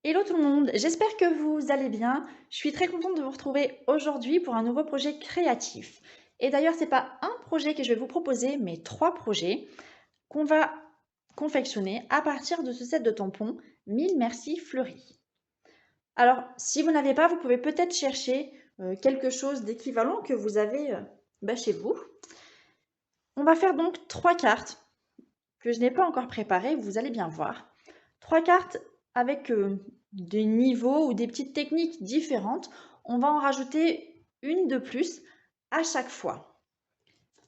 Hello tout le monde, j'espère que vous allez bien. Je suis très contente de vous retrouver aujourd'hui pour un nouveau projet créatif. Et d'ailleurs, c'est pas un projet que je vais vous proposer, mais 3 projets qu'on va confectionner à partir de ce set de tampons 1000 Merci Fleury. Alors, si vous n'avez pas, vous pouvez peut-être chercher quelque chose d'équivalent que vous avez chez vous. On va faire donc 3 cartes que je n'ai pas encore préparées, vous allez bien voir. 3 cartes avec des niveaux ou des petites techniques différentes. On va en rajouter une de plus à chaque fois.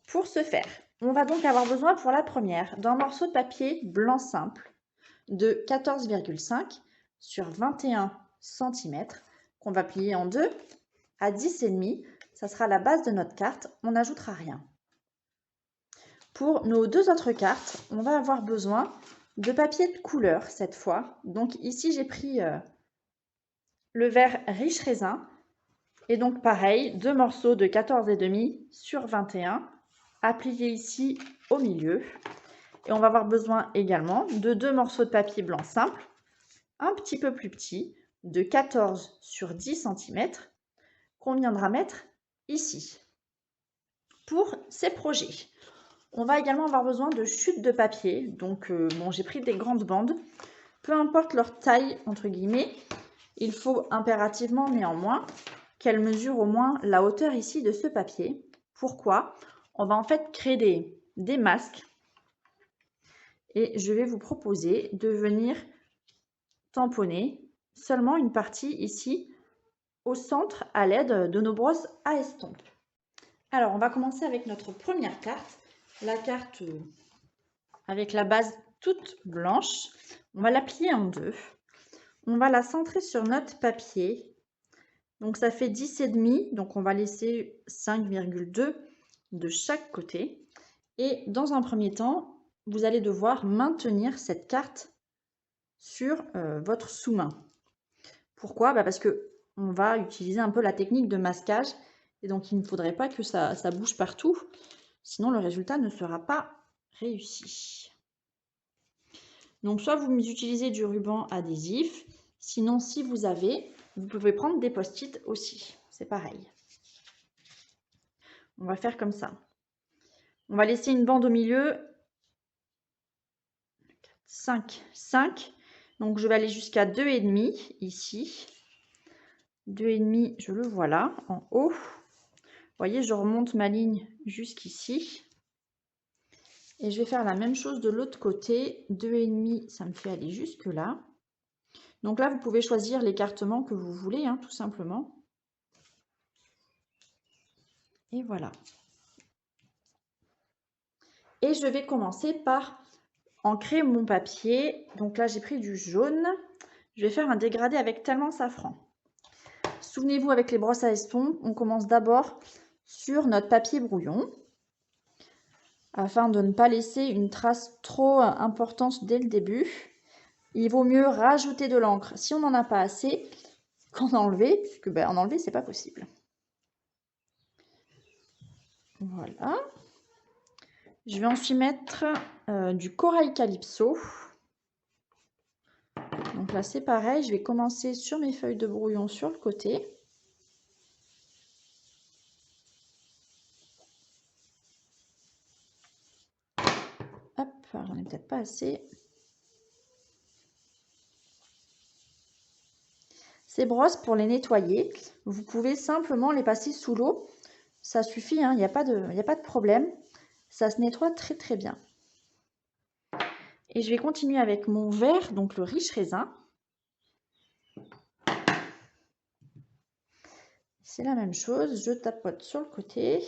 Pour ce faire, on va donc avoir besoin pour la première d'un morceau de papier blanc simple de 14,5 sur 21 cm qu'on va plier en deux à 10,5. Ça sera la base de notre carte, on n'ajoutera rien. Pour nos deux autres cartes, on va avoir besoin de papier de couleur cette fois. Donc ici, j'ai pris le vert riche raisin. Et donc pareil, deux morceaux de 14,5 sur 21 à plier ici au milieu. Et on va avoir besoin également de deux morceaux de papier blanc simple, un petit peu plus petit, de 14 sur 10 cm, qu'on viendra mettre ici. Pour ces projets, on va également avoir besoin de chutes de papier. Donc j'ai pris des grandes bandes. Peu importe leur taille, entre guillemets, il faut impérativement néanmoins qu'elles mesurent au moins la hauteur ici de ce papier. Pourquoi? On va en fait créer des masques et je vais vous proposer de venir tamponner seulement une partie ici au centre à l'aide de nos brosses à estompe. Alors on va commencer avec notre première carte, la carte avec la base toute blanche. On va la plier en deux. On va la centrer sur notre papier. Donc ça fait 10,5, donc on va laisser 5,2 de chaque côté. Et dans un premier temps, vous allez devoir maintenir cette carte sur votre sous-main. Pourquoi? Parce que on va utiliser un peu la technique de masquage. Et donc il ne faudrait pas que ça bouge partout. Sinon le résultat ne sera pas réussi. Donc soit vous utilisez du ruban adhésif. Sinon si vous avez, vous pouvez prendre des post-it aussi. C'est pareil. On va faire comme ça. On va laisser une bande au milieu. 5, 5. Donc je vais aller jusqu'à 2,5 ici. 2,5, je le vois là, en haut. Vous voyez, je remonte ma ligne jusqu'ici. Et je vais faire la même chose de l'autre côté. 2,5, ça me fait aller jusque là. Donc là, vous pouvez choisir l'écartement que vous voulez, tout simplement. Et voilà. Et je vais commencer par ancrer mon papier. Donc là, j'ai pris du jaune. Je vais faire un dégradé avec Talent Safran. Souvenez-vous, avec les brosses à estompe, on commence d'abord sur notre papier brouillon afin de ne pas laisser une trace trop importante dès le début. Il vaut mieux rajouter de l'encre si on n'en a pas assez qu'en enlever, puisque en enlever, c'est pas possible. Voilà. Je vais ensuite mettre du corail calypso. Donc là, c'est pareil, je vais commencer sur mes feuilles de brouillon sur le côté. Hop, j'en ai peut-être pas assez. Ces brosses, pour les nettoyer, vous pouvez simplement les passer sous l'eau. Ça suffit, il n'y a pas de problème. Ça se nettoie très très bien. Et je vais continuer avec mon vert, donc le riche raisin. C'est la même chose, je tapote sur le côté.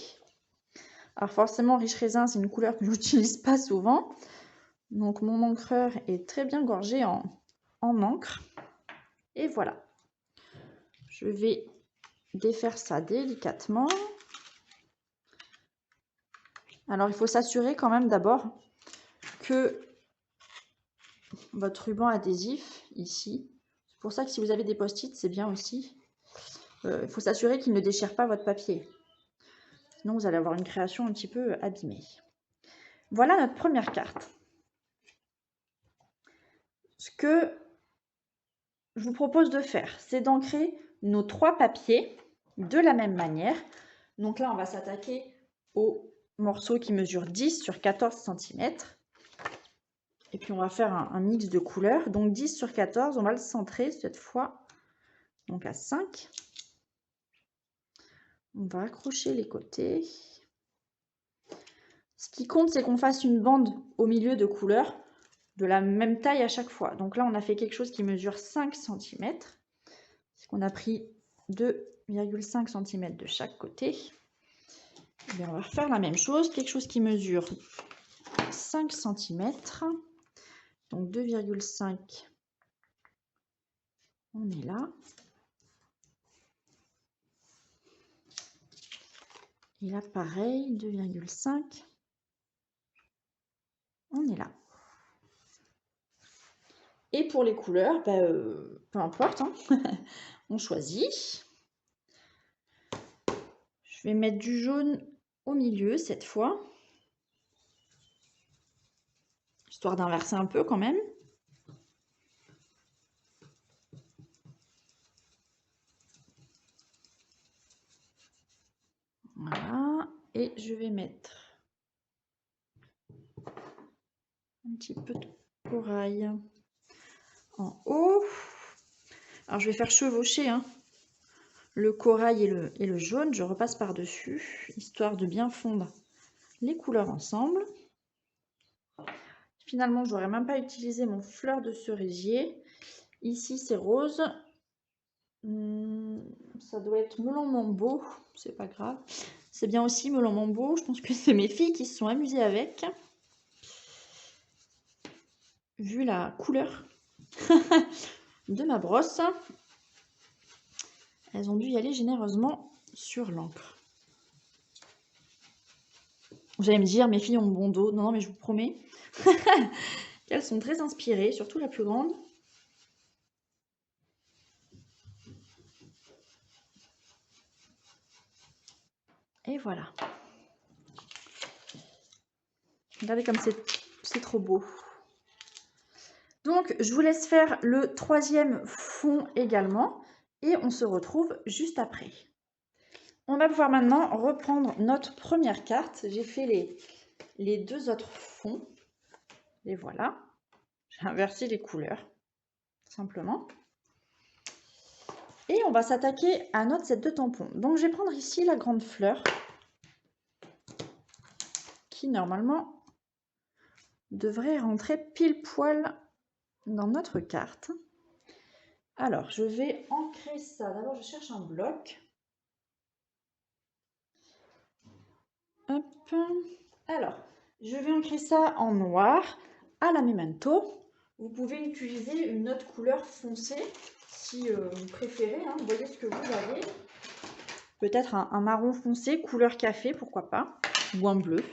Alors forcément, riche raisin, c'est une couleur que je n'utilise pas souvent. Donc mon encreur est très bien gorgé en encre. Et voilà. Je vais défaire ça délicatement. Alors il faut s'assurer quand même d'abord que votre ruban adhésif, ici, c'est pour ça que si vous avez des post-it, c'est bien aussi. Il faut s'assurer qu'il ne déchire pas votre papier. Sinon, vous allez avoir une création un petit peu abîmée. Voilà notre première carte. Ce que je vous propose de faire, c'est d'ancrer nos 3 papiers de la même manière. Donc là, on va s'attaquer au morceau qui mesure 10 sur 14 cm. Et puis on va faire un mix de couleurs. Donc 10 sur 14, on va le centrer cette fois. Donc à 5. On va accrocher les côtés. Ce qui compte, c'est qu'on fasse une bande au milieu de couleurs de la même taille à chaque fois. Donc là, on a fait quelque chose qui mesure 5 cm. On a pris 2,5 cm de chaque côté. Et bien, on va refaire la même chose, quelque chose qui mesure 5 cm. Donc 2,5, on est là. Et là, pareil, 2,5, on est là. Et pour les couleurs, peu importe, hein. On choisit. Je vais mettre du jaune au milieu cette fois, histoire d'inverser un peu quand même. Voilà, et je vais mettre un petit peu de corail en haut. Alors je vais faire chevaucher hein, le corail et le jaune, je repasse par-dessus, histoire de bien fondre les couleurs ensemble. Finalement, j'aurais même pas utilisé mon fleur de cerisier. Ici, c'est rose. Ça doit être melon mambo, c'est pas grave. C'est bien aussi melon mambo, je pense que c'est mes filles qui se sont amusées avec. Vu la couleur de ma brosse, elles ont dû y aller généreusement sur l'encre. Vous allez me dire, mes filles ont bon dos. Non, mais je vous promets qu'elles sont très inspirées, surtout la plus grande. Et voilà. Regardez comme c'est trop beau. Donc, je vous laisse faire le 3e fond également. Et on se retrouve juste après. On va pouvoir maintenant reprendre notre première carte. J'ai fait les 2 autres fonds. Et voilà. J'ai inversé les couleurs, simplement. Et on va s'attaquer à notre set de tampons. Donc, je vais prendre ici la grande fleur. Qui, normalement, devrait rentrer pile poil dans notre carte. Alors, je vais ancrer ça. D'abord, je cherche un bloc. Hop. Alors, je vais ancrer ça en noir à la Memento. Vous pouvez utiliser une autre couleur foncée si vous préférez. Hein. Vous voyez ce que vous avez. Peut-être un marron foncé, couleur café, pourquoi pas. Ou un bleu.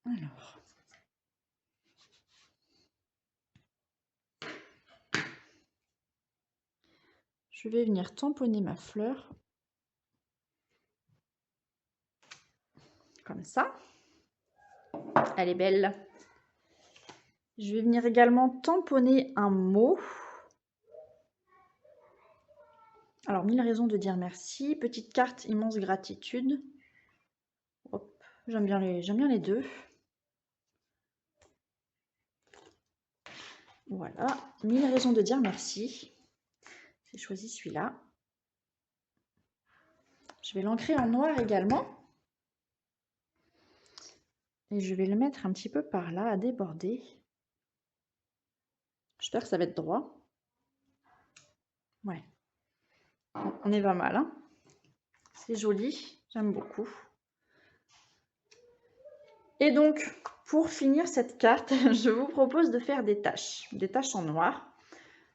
Alors. Je vais venir tamponner ma fleur. Comme ça. Elle est belle. Je vais venir également tamponner un mot. Alors, 1000 raisons de dire merci. Petite carte, immense gratitude. J'aime bien les deux. Voilà, 1000 raisons de dire merci. J'ai choisi celui-là. Je vais l'ancrer en noir également. Et je vais le mettre un petit peu par là, à déborder. J'espère que ça va être droit. Ouais. On est pas mal, hein. C'est joli, j'aime beaucoup. Et donc, pour finir cette carte, je vous propose de faire des taches en noir.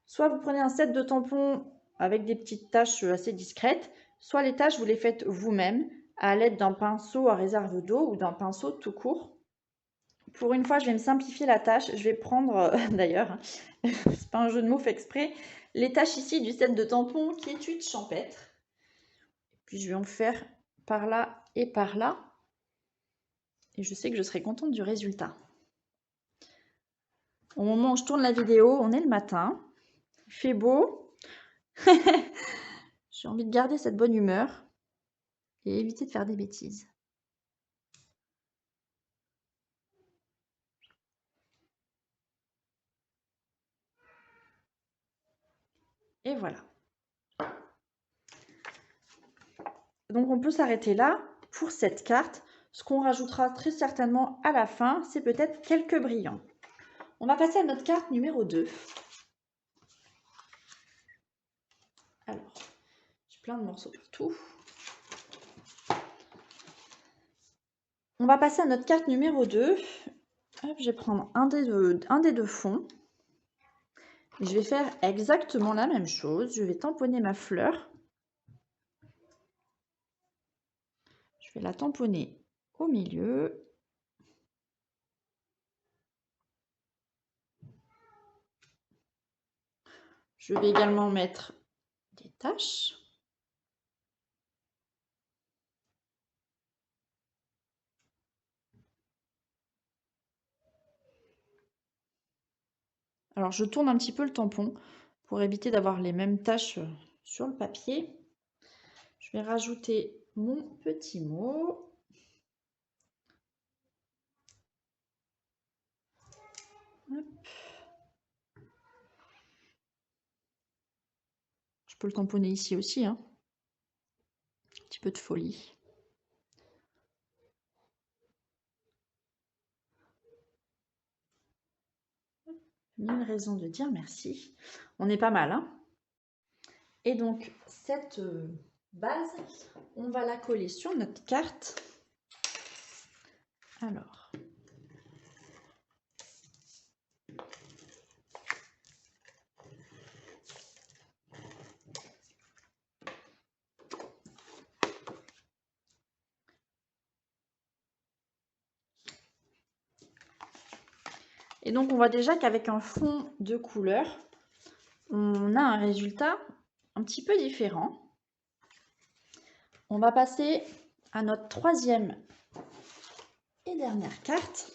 Soit vous prenez un set de tampons avec des petites taches assez discrètes, soit les taches, vous les faites vous-même à l'aide d'un pinceau à réserve d'eau ou d'un pinceau tout court. Pour une fois, je vais me simplifier la tâche. Je vais prendre, d'ailleurs, c'est pas un jeu de mots fait exprès, les taches ici du set de tampons Quiétude champêtre. Puis je vais en faire par là et par là. Et je sais que je serai contente du résultat. Au moment où je tourne la vidéo, on est le matin. Il fait beau. J'ai envie de garder cette bonne humeur et éviter de faire des bêtises. Et voilà. Donc on peut s'arrêter là pour cette carte. Ce qu'on rajoutera très certainement à la fin, c'est peut-être quelques brillants. On va passer à notre carte numéro 2. Alors, j'ai plein de morceaux partout. On va passer à notre carte numéro 2. Hop, je vais prendre un des deux fonds. Et je vais faire exactement la même chose. Je vais tamponner ma fleur. Je vais la tamponner au milieu. Je vais également mettre des taches. Alors, je tourne un petit peu le tampon pour éviter d'avoir les mêmes taches sur le papier. Je vais rajouter mon petit mot. Hop. Je peux le tamponner ici aussi, hein. Un petit peu de folie. Mille raisons de dire merci. On est pas mal, hein. Et donc, cette base, on va la coller sur notre carte. Alors, et donc on voit déjà qu'avec un fond de couleur, on a un résultat un petit peu différent. On va passer à notre troisième et dernière carte,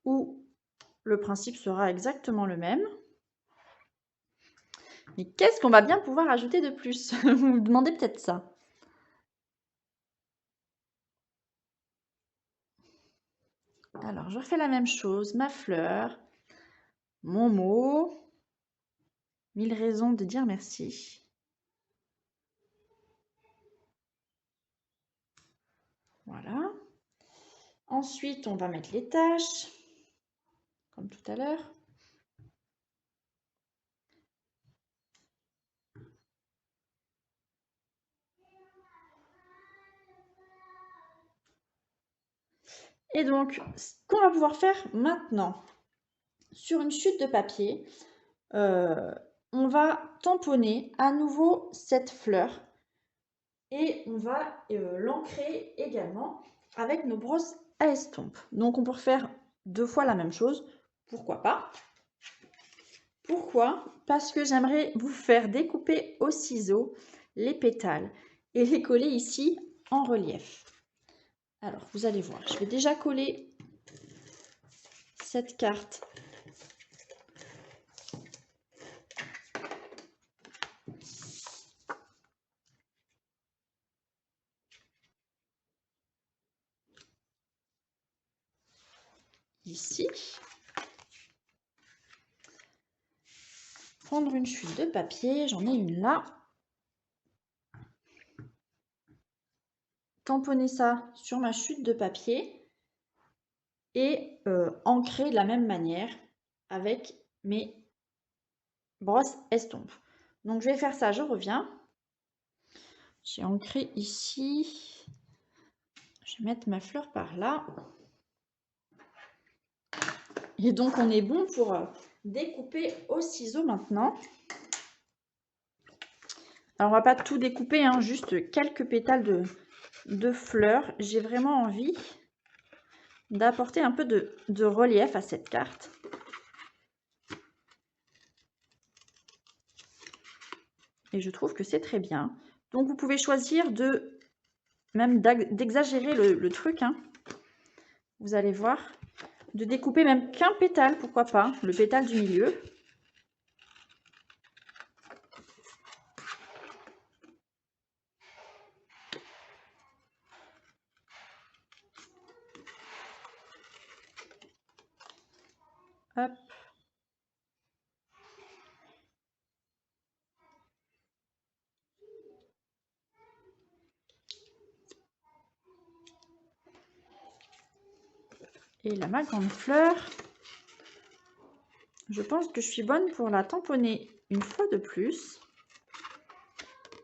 où le principe sera exactement le même. Mais qu'est-ce qu'on va bien pouvoir ajouter de plus? Vous vous demandez peut-être ça. Alors, je refais la même chose, ma fleur, mon mot, 1000 raisons de dire merci. Voilà. Ensuite, on va mettre les taches, comme tout à l'heure. Et donc, ce qu'on va pouvoir faire maintenant, sur une chute de papier, on va tamponner à nouveau cette fleur et on va l'ancrer également avec nos brosses à estompe. Donc on peut refaire 2 fois la même chose, pourquoi pas. Pourquoi? Parce que j'aimerais vous faire découper au ciseau les pétales et les coller ici en relief. Alors vous allez voir, je vais déjà coller cette carte ici. Prendre une chute de papier, j'en ai une là. Tamponner ça sur ma chute de papier et ancrer de la même manière avec mes brosses estompe. Donc je vais faire ça, je reviens. J'ai ancré ici. Je vais mettre ma fleur par là. Et donc on est bon pour découper au ciseau maintenant. Alors on va pas tout découper, hein, juste quelques pétales de fleurs. J'ai vraiment envie d'apporter un peu de relief à cette carte. Et je trouve que c'est très bien. Donc vous pouvez choisir d'exagérer le truc, hein. Vous allez voir. de découper même qu'un pétale, pourquoi pas, le pétale du milieu. Hop. Et là, ma grande fleur, je pense que je suis bonne pour la tamponner une fois de plus.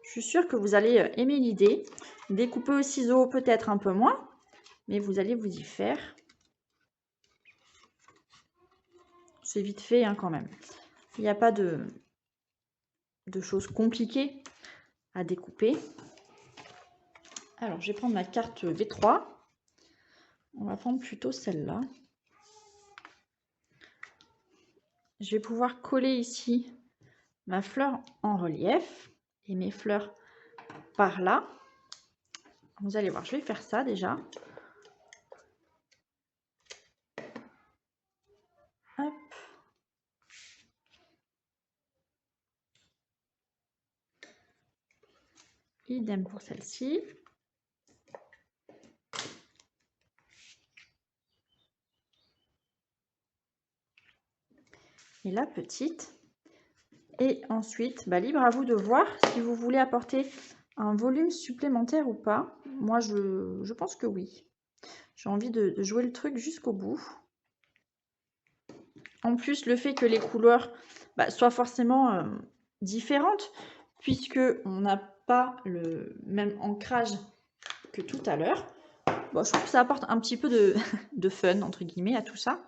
Je suis sûre que vous allez aimer l'idée. Découper au ciseau, peut-être un peu moins, mais vous allez vous y faire. C'est vite fait hein, quand même. Il n'y a pas de choses compliquées à découper. Alors, je vais prendre ma carte V3. On va prendre plutôt celle-là. Je vais pouvoir coller ici ma fleur en relief et mes fleurs par là. Vous allez voir, je vais faire ça déjà. Hop. Idem pour celle-ci. Et la petite. Et ensuite, libre à vous de voir si vous voulez apporter un volume supplémentaire ou pas. Moi, je pense que oui. J'ai envie de jouer le truc jusqu'au bout. En plus, le fait que les couleurs soient forcément différentes, puisque on n'a pas le même ancrage que tout à l'heure. Bon, je trouve que ça apporte un petit peu de fun, entre guillemets, à tout ça.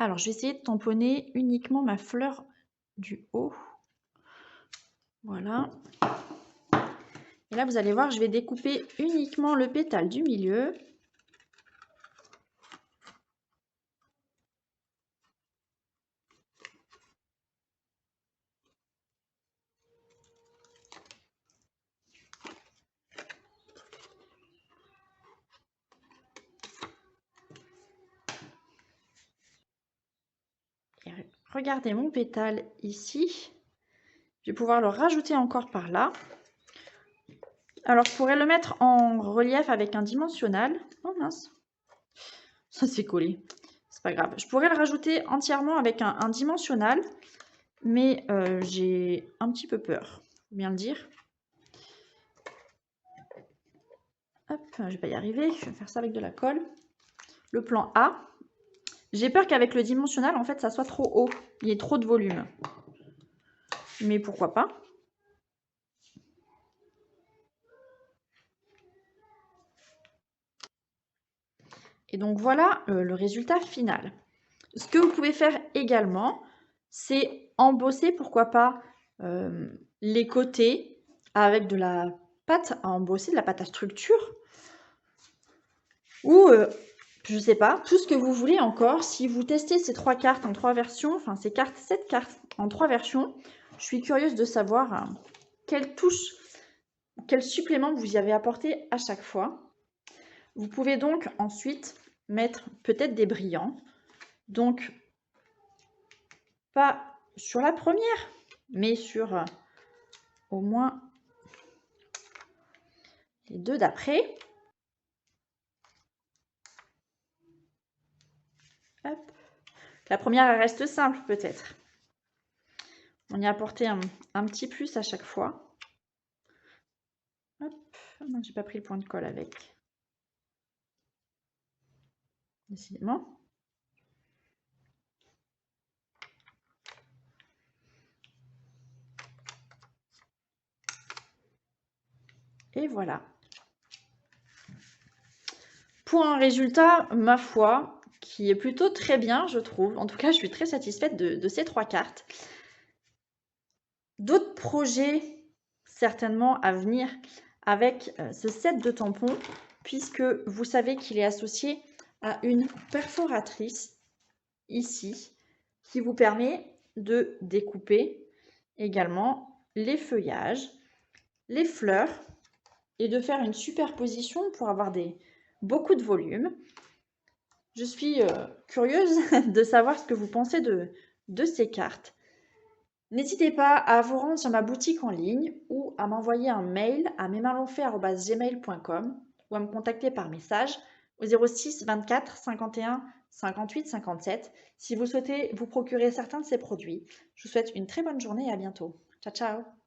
Alors, je vais essayer de tamponner uniquement ma fleur du haut. Voilà. Et là, vous allez voir, je vais découper uniquement le pétale du milieu. Et regardez mon pétale ici. Je vais pouvoir le rajouter encore par là. Alors, je pourrais le mettre en relief avec un dimensionnel. Oh mince, ça s'est collé. C'est pas grave. Je pourrais le rajouter entièrement avec un dimensionnel, mais j'ai un petit peu peur, faut bien le dire. Hop, je vais pas y arriver. Je vais faire ça avec de la colle. Le plan A. J'ai peur qu'avec le dimensionnel, en fait, ça soit trop haut. Il y ait trop de volume. Mais pourquoi pas? Et donc voilà le résultat final. Ce que vous pouvez faire également, c'est embosser, pourquoi pas, les côtés avec de la pâte à embosser, de la pâte à structure. Ou, je ne sais pas, tout ce que vous voulez encore. Si vous testez ces 3 cartes en 3 versions, enfin cette carte en 3 versions, je suis curieuse de savoir quelle touche, quel supplément vous y avez apporté à chaque fois. Vous pouvez donc ensuite mettre peut-être des brillants. Donc, pas sur la première, mais sur au moins les 2 d'après. Hop. La première, elle reste simple peut-être. On y a apporté un petit plus à chaque fois. Hop. Non, j'ai pas pris le point de colle avec. Décidément. Et voilà. Pour un résultat, ma foi, qui est plutôt très bien, je trouve. En tout cas, je suis très satisfaite de ces 3 cartes. D'autres projets, certainement, à venir avec ce set de tampons, puisque vous savez qu'il est associé à une perforatrice, ici, qui vous permet de découper également les feuillages, les fleurs, et de faire une superposition pour avoir beaucoup de volume. Je suis curieuse de savoir ce que vous pensez de ces cartes. N'hésitez pas à vous rendre sur ma boutique en ligne ou à m'envoyer un mail à mesmalenfait@gmail.com ou à me contacter par message au 06 24 51 58 57 si vous souhaitez vous procurer certains de ces produits. Je vous souhaite une très bonne journée et à bientôt. Ciao, ciao!